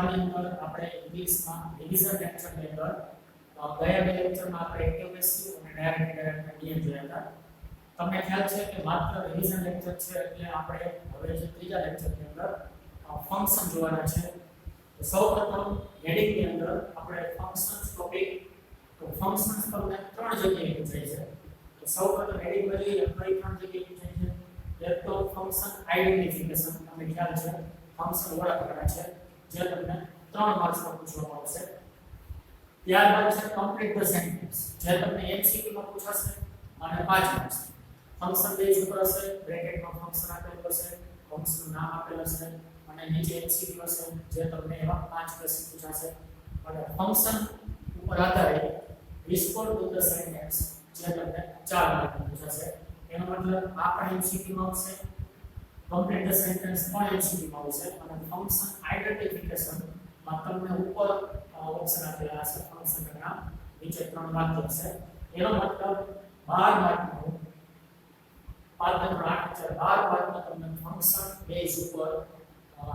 ભાગની અંદર આપણે ઇંગ્લિશમાં રિવિઝન લેક્ચરની અંદર ગયા બે લેક્ચરમાં આપણે એક્ટિવ પેસિવ અને ડાયરેક્ટ નિયમ જોયા હતા. તમને ખ્યાલ છે કે માત્ર રિવિઝન લેક્ચર છે એટલે આપણે હવે જે ત્રીજા લેક્ચરની અંદર ફંક્શન જોવાના છે. તો સૌપ્રથમ હેડિંગની અંદર આપણે ફંક્શન્સ ટોપિક તો ફંક્શન્સ તમને ત્રણ જગ્યાએ પૂછાય છે. તો સૌપ્રથમ હેડિંગમાં જોઈએ કઈ ત્રણ જગ્યાએ પૂછાય છે. એક તો ફંક્શન આઇડેન્ટિફિકેશન, તમને ખ્યાલ છે ફંક્શન ઓળખવાના છે જે તમને 3 માર્ક્સમાં પૂછવામાં આવશે. ત્યારબાદ છે કમ્પ્લીટ ધ સેન્ટેન્સ જે તમને MCQ માં પૂછાશે અને 5 માર્ક્સ. ફંક્શન બેઝ ઉપર હશે, બ્રેકેટમાં ફંક્શન આપેલું હશે, ફંક્શનનું નામ આપેલું હશે અને નીચે MCQ હશે જે તમને એવા 5 પ્રશ્ન પૂછાશે. અને ફંક્શન ઉપર આધારિત રિસ્પોન્ડ ટુ ધ સેન્ટેન્સ જે તમને 4 માર્કમાં પૂછાશે. એનો મતલબ આ પણ MCQ માં આવશે, કમ્પ્લીટ ધ સેન્ટેન્સ પણ MCQ માં આવશે અને ફંક્શન આઇડેન્ટિફિકેશન માં તમને ઉપર ઓપ્શન આપેલા હશે ફંક્શનનું નામ, નીચે 3 વાક્ય હશે. એનો મતલબ 12 માર્કનું 5 × 8 12 માર્કમાં તમને ફંક્શન બેઝ ઉપર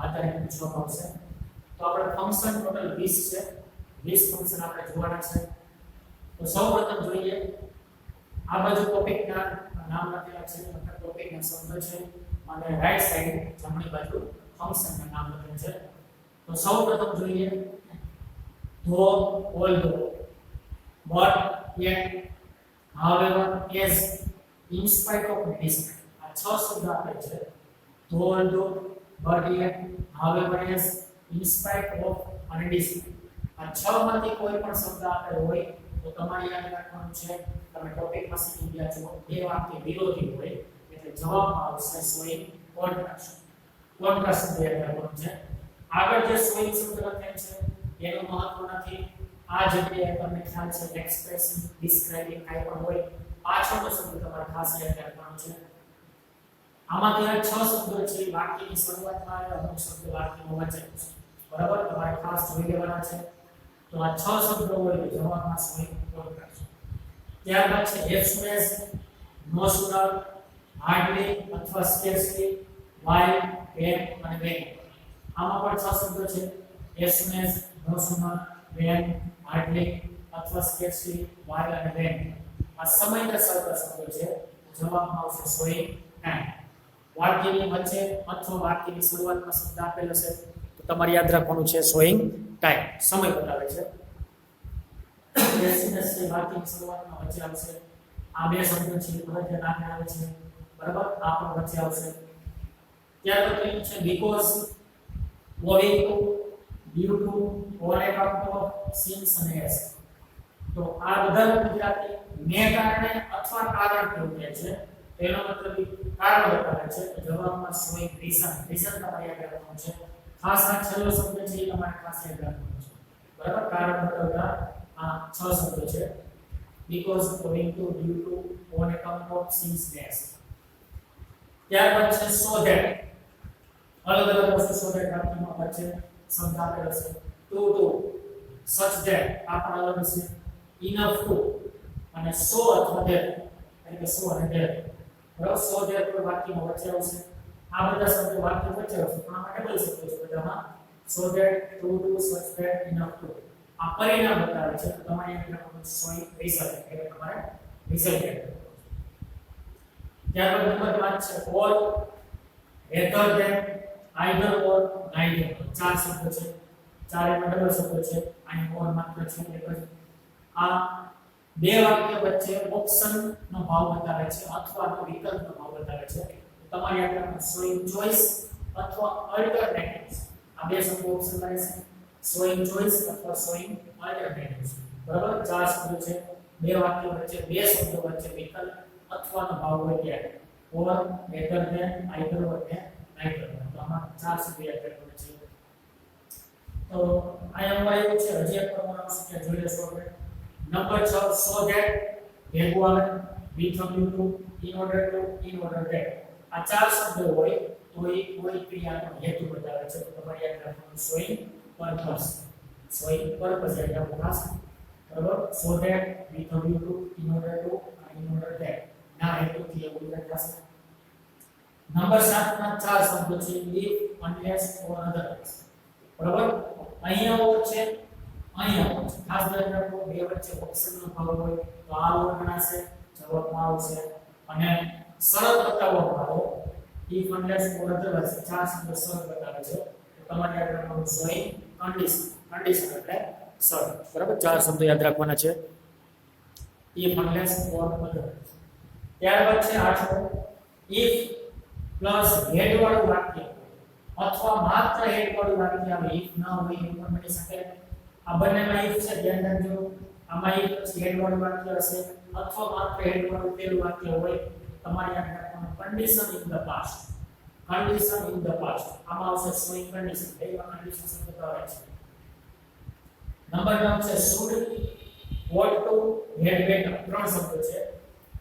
આધારિત પૂછવામાં આવશે. તો આપણે ફંક્શન ટોટલ 20 છે, 20 ફંક્શન આપણે જોવાના છે. તો સૌપ્રથમ જોઈએ આ બાજુ ટોપિકના નામ લખેલા છે, અથવા ટોપિકના શબ્દ છે અને રાઈટ સાઈડ જમણી બાજુ ફંક્શનના નામ લખેલા છે. તો સૌપ્રથમ જોઈએ though, although, but, yet, however, as, in spite of, despite. આ 6 શબ્દ આપે છે. though, although, but, yet, however, as, in spite of અને despite. આ 6 માંથી કોઈ પણ શબ્દ આપેલો હોય તો તમારે યાદ રાખવાનું છે તમે ટોપિકમાં શીખી ગયા છો બે વાક્ય વિરોધી હોય એટલે જવાબમાં આવશે showing contrast. contrast યાદ રાખવાનું છે. આગળ જે showing શબ્દ લખેલ છે એનું મહત્વ નથી. આ જગ્યાએ તમને ખ્યાલ છે એક્સપ્રેસિંગ, ડિસ્ક્રાઇબિંગ કાઈ પણ હોય પાછળનો શબ્દ તમારે ખાસ યાદ રાખવાનો છે. આમાંથી આ 6 શબ્દો છે વાક્યની શરૂઆતમાં આવે, અમુક શબ્દ વાક્યમાં વચ્ચે છે. બરાબર, તમારે ખાસ જોઈ લેવાના છે. તો આ 6 શબ્દો હોય તો જવાબમાં showing contrast. ત્યારબાદ છે as soon as, no sooner, hardly અથવા scarcely, while, when અને when. આમાં પણ 6 શબ્દો છે as soon as, no sooner, when, hardly અથવા scarcely, while અને when. આ સમય દર્શાવતા શબ્દો છે. જવાબમાં આવશે showing time. વાક્યની વચ્ચે અથવા વાક્યની શરૂઆતમાં શબ્દ આપેલો છે તો તમારે યાદ રાખવાનું છે showing time, સમય બતાવે છે. as soon as છે વાક્યની શરૂઆતમાં વચ્ચે આવશે. આ બે શબ્દો છે બધા નામે આવે છે. બરાબર, આ પણ વચ્ચે આવશે. ત્યારબાદ કયું છે because, owing to, due to, on account of, since અને as. તો આ બધા ગુજરાતી ને કારણે અથવા કારણ કેવું કહે છે એનો મતલબ કારણ બતાવે છે. તો જવાબમાં showing reason. reason તમારે યાદ રાખવાનું છે. ખાસ આ છેલ્લો શબ્દ છે એ તમારે ખાસ યાદ રાખવાનો છે. બરાબર, કારણ બતાવતા આ 6 શબ્દો છે because, owing to, due to, on account of, since, as. ત્યારબાદ છે so that. અલગ અલગ વસ્તુ so that વાક્યમાં વચ્ચે શબ્દ આપેલો છે. to, such that આ પણ અલગ છે. enough to અને so અથવા that એટલે કે so અને that. બરાબર, so that કોઈ વાક્યમાં વચ્ચે આવશે. આ બધા શબ્દો વાક્ય વચ્ચે આવશે પણ આમાં ડબલ શબ્દો છે બધામાં. so that, to, such that, enough to. આ પરિણામ બતાવે છે. તો તમારે યાદ રાખવાનું showing result એટલે તમારે રિઝલ્ટ યાદ રાખવાનું. ત્યારબાદ નંબર 5 છે or, rather than, either or, neither. 4 શબ્દો છે. 4 એમાં ડબલ શબ્દો છે. અહીં or માત્ર છે એટલે આ બે વાક્ય વચ્ચે ઓપ્શનનો ભાવ બતાવે છે અથવા તો વિકલ્પનો ભાવ બતાવે છે. તમારે યાદ રાખવાનું showing choice અથવા alternatives. આ બે શબ્દો ઓપ્શન કરે છે. showing choice અથવા showing alternatives. બરાબર, 4 શબ્દો છે. બે વાક્ય વચ્ચે બે શબ્દો વચ્ચે વિકલ્પ અથવાનો ભાવ હોય ત્યારે or, rather than, either or, neither. તો આમાં 4 શબ્દો યાદ રાખવાના છે. તો અહીંયા એવું છે હજી એક પ્રમાણ આવશે કે જોઈ લેશો આપણે. નંબર 6 so that ભેગું આવે with a view to, in order to, in order that. આ 4 શબ્દો હોય તો એ કોઈ ક્રિયાનો હેતુ બતાવે છે. તો તમારે યાદ રાખવાનું showing purpose. showing purpose યાદ રાખવાનું ખાસ. બરાબર, so that, with a view to, in order to, in order that. ના હેતુથી એવું લખાશે. નંબર 7 ના 4 શબ્દો છે if, unless or otherwise. બરાબર, અહીંયા ઓ છે અહીંયા ઓ છે ખાસ ધ્યાન રાખો બે વચ્ચે ઓપ્શનનો ભાગ હોય તો આ ઓ ગણાશે જવાબમાં આવશે અને સરળ બતાવવામાં આવે if unless or otherwise ચાર શબ્દો સરળ બતાવે છે તો તમારે યાદ રાખવાનું સોઈ કન્ડિશન એટલે સરળ બરાબર ચાર શબ્દો યાદ રાખવાના છે if unless or otherwise ત્યારબાદ છે આઠમો if પ્લસ હેડ વાળું વાક્ય અથવા માત્ર હેડ વાળું વાક્ય આવે if ન હોય એવું પણ બની શકે આ બંનેમાં if છે ધ્યાન રાખજો આમાં if પછી હેડ વાળું વાક્ય હશે અથવા માત્ર હેડ વાળું પેલું વાક્ય હોય તમારે યાદ રાખવાનું condition in the past આમાં આવશે showing condition એમાં condition શબ્દ આવે છે નંબર 9 છે should what to had better ત્રણ શબ્દો છે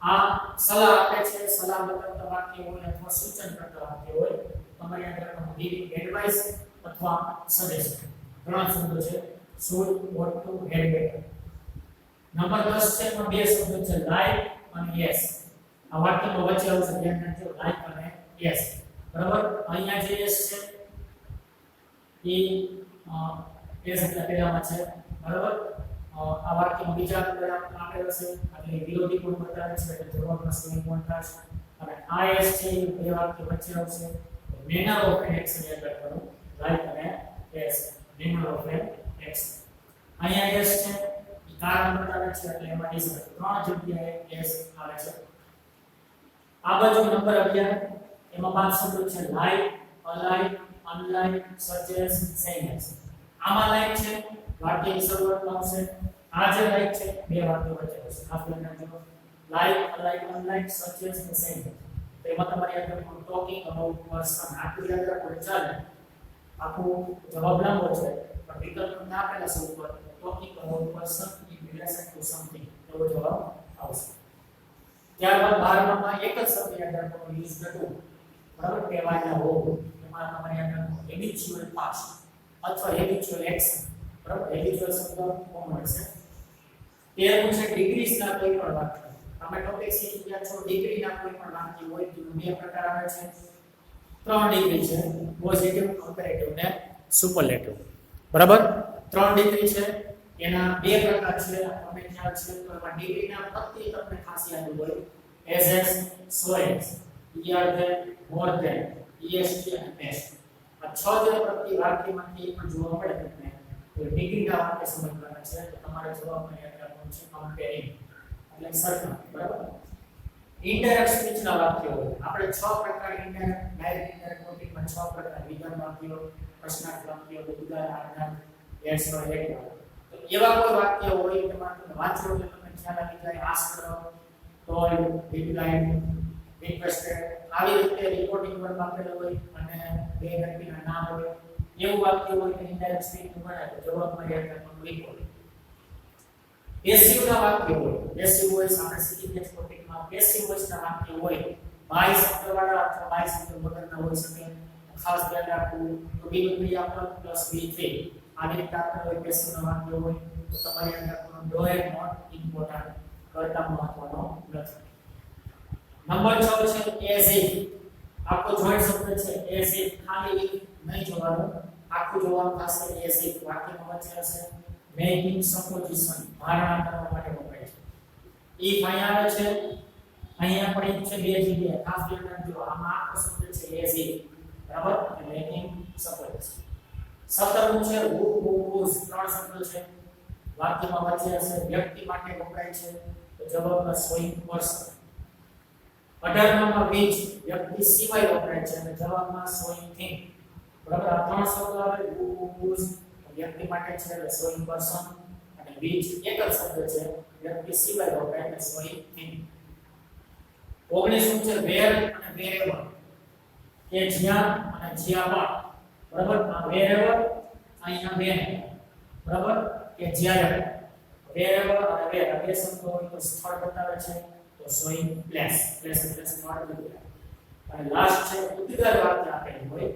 આ સલાહ આપે છે સલાહ બતાવતા વાક્ય હોય અથવા સૂચન કરતા વાક્ય હોય તમારે યાદ રાખવાનું giving advice અથવા suggestion ત્રણ શબ્દો છે should what to had better number 10 છે એમાં બે શબ્દો છે like અને yes આ વાક્યમાં વચ્ચે આવશે ધ્યાન રાખજો like અને yes બરાબર અહીંયા જે yes છે એ yes એટલે પહેલામાં છે બરાબર આ વાક્યમાં બીજા નંબર આપેલો છે એટલે વિરોધી ગુણ બતાવે છે એટલે જવાબમાં સ્વયં ગુણ થશે અને આ yes છે એ બે વાક્ય વચ્ચે આવશે manner of an action યાદ રાખવાનું like અને yes manner of an action અહીંયા yes છે એ કારણ બતાવે છે એટલે એમાં is ત્રણ જગ્યાએ yes આવે છે આ બાજુ નંબર 11 એમાં પાંચ શબ્દો છે like alike unlike suggest same as આમાં like છે વાક્યની શરૂઆતમાં આવશે આ જે like છે બે વાક્યો વચ્ચે આવશે ખાસ ધ્યાન રાખજો like alike unlike suggest same as તો એમાં તમારે યાદ રાખવાનું talking about person આટલું યાદ રાખવું ચાલે આખું જવાબ લાંબો છે પણ વિકલ્પ ના આપેલા છે ઉપર talking about person in relation to something એવો જવાબ આવશે ત્યારબાદ 12માં એક જ શબ્દ યાદ રાખવાનો યુઝ ટુ બરાબર કહેવાયેલા હો એમાં તમારે યાદ રાખવાનું હેબિચ્યુઅલ પાસ્ટ અથવા હેબિચ્યુઅલ એક્શન બરાબર હેબિચ્યુઅલ શબ્દ કોમન છે 13મું છે ડિગ્રીઝના કોઈ પણ વાક્ય તમે ટોપિક શીખી ગયા છો ડિગ્રીના કોઈ પણ વાક્ય હોય તો બે પ્રકાર આવે છે ત્રણ ડિગ્રી છે પોઝિટિવ કમ્પેરેટિવ ને સુપરલેટિવ બરાબર ત્રણ ડિગ્રી છે એના બે પ્રકાર છે તમને ખ્યાલ છે તો એમાં ડિગ્રીના પ્રત્યે તમને ખાસ યાદ હોય as so as er than more than est અને best આ છ જે પ્રત્યે વાક્યમાંથી પણ જોવા મળે તમને તો ડિગ્રીના વાક્ય સમજવાના છે તો તમારે જવાબમાં યાદ રાખવાનું છે કમ્પેરિંગ એટલે સરખા બરાબર ઇનડાયરેક્ટ સ્પીચના વાક્યો હોય આપણે છ પ્રકાર ઇનડાયરેક્ટ ડાયરેક્ટ ઇનડાયરેક્ટ ટોપિકમાં છ પ્રકાર વિધાન વાક્યો પ્રશ્નાર્થ વાક્યો ઉદાહરણ આધાર yes or હેડ તો એવા કોઈ વાક્ય હોય કે તમે વાંચો એટલે તમને ખ્યાલ આવી જાય આસ્ક કરો ટોલ્ડ રિપ્લાઇડ રિક્વેસ્ટેડ આવી રીતે રિપોર્ટિંગ વર્ક આપેલો હોય અને બે વ્યક્તિના નામ હોય એવું વાક્ય હોય કે ઇનડાયરેક્ટ સ્પીચ નું ગણાય તો જવાબમાં યાદ રાખવાનું રિપોર્ટ પેસિવના વાક્ય હોય પેસિવ વોઇસ આપણે શીખી ગયા ટોપિકમાં પેસિવ વોઇસના વાક્ય હોય બાય શબ્દવાળા અથવા બાય શબ્દ વગરના હોઈ શકે ખાસ ધ્યાન રાખવું તો B1 ક્રિયાપદ +B3 આવી રીતે આપેલ હોય પેસિવના વાક્ય હોય તો તમારે યાદ રાખવાનું ડો હેડ નોટ ઇમ્પોર્ટન્ટ કરતા મહત્વનો નથી નંબર 6 છે એઝ ઇફ આખો જોઈન્ટ શબ્દ છે એઝ ઇફ ખાલી if નહીં જોવાનું આખું જોવાનું થશે એઝ ઇફ વાક્યમાં વચ્ચે હશે મેકિંગ સપોઝિશન ધારણા કરવા માટે વપરાય છે if અહીંયા આવે છે અહીંયા પણ if છે બે જગ્યાએ ખાસ ધ્યાન રાખજો આમાં આખો શબ્દ છે એઝ ઇફ બરાબર મેકિંગ સપોઝિશન 17મું છે whose ત્રણ શબ્દો છે વાક્યમાં વચ્ચે હશે વ્યક્તિ માટે વપરાય છે તો જવાબમાં સ્વયં પર્સન 18માં which વ્યક્તિ સિવાય વપરાય છે અને જવાબમાં સ્વયં થિંગ બરાબર આ ત્રણ શબ્દો આવે whose વ્યક્તિ માટે છે એટલે સ્વયં પર્સન અને which એક જ શબ્દ છે વ્યક્તિ સિવાય વપરાય એટલે સ્વયં થિંગ 19 છે where અને wherever કે જ્યાં અને જ્યાં પણ બરાબર આ wherever અહીંયા when બરાબર કે જ્યારે wherever અને where આ બે શબ્દો હોય તો સ્થળ બતાવે છે તો સ્વયં પ્લેસ એટલે સ્થળ બતાવે અને લાસ્ટ છે ઉદ્ગાર વાક્ય આપેલું હોય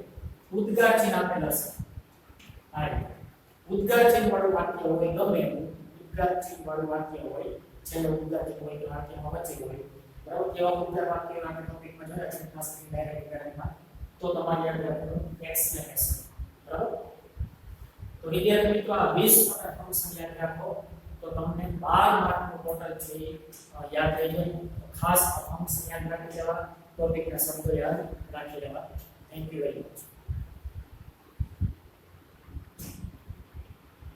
ઉદ્ગાર ચિહ્ન આપેલા છે આ રીતે ઉદ્ગાર ચિહ્ન વાળું વાક્ય હોય ગમે એવું ઉદ્ગાર ચિહ્ન વાળું વાક્ય હોય છેલ્લે ઉદ્ગાર ચિહ્ન હોય તો વાક્યમાં વચ્ચે હોય બરાબર કેવા ઉદ્ગાર વાક્ય આપણે ટોપિકમાં જોયા છે ખાસ કરીને ડાયરેક્ટ ઇન્ડાયરેક્ટમાં તો તમારે યાદ રાખવાનું એક્સપ્લેનેશન બરાબર તો વિદ્યાર્થી મિત્રો આ 20 પ્રકાર ફંક્શન યાદ રાખો તો તમને 12 માર્કનું ટોટલ છે યાદ રહી જાય. ખાસ આ ફંક્શન યાદ રાખી લેવા, ટોપિકના શબ્દો યાદ રાખી લેવા. Thank you very much.